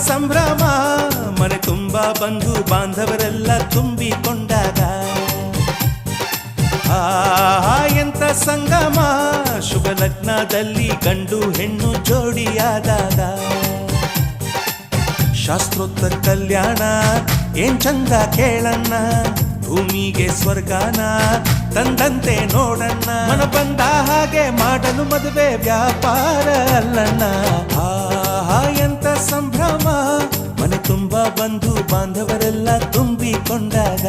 ಸಂಭ್ರಮ ಮನೆ ತುಂಬ ಬಂಧು ಬಾಂಧವರೆಲ್ಲ ತುಂಬಿಕೊಂಡಾಗ ಎಂತ ಸಂಗಮ ಶುಭ ಲಗ್ನದಲ್ಲಿ ಗಂಡು ಹೆಣ್ಣು ಜೋಡಿಯಾದಾಗ ಶಾಸ್ತ್ರೋಕ್ತ ಕಲ್ಯಾಣ ಏನ್ ಚಂದ ಕೇಳಣ್ಣ ಭೂಮಿಗೆ ಸ್ವರ್ಗಾನ ತಂದಂತೆ ನೋಡಣ್ಣ ಮನ ಬಂದ ಹಾಗೆ ಮಾಡಲು ಮದುವೆ ವ್ಯಾಪಾರ ಅಲ್ಲಣ್ಣ ಎಂತ ಸಂಭ್ರಮ ಮನೆ ತುಂಬ ಬಂಧು ಬಾಂಧವರೆಲ್ಲ ತುಂಬಿಕೊಂಡಾಗ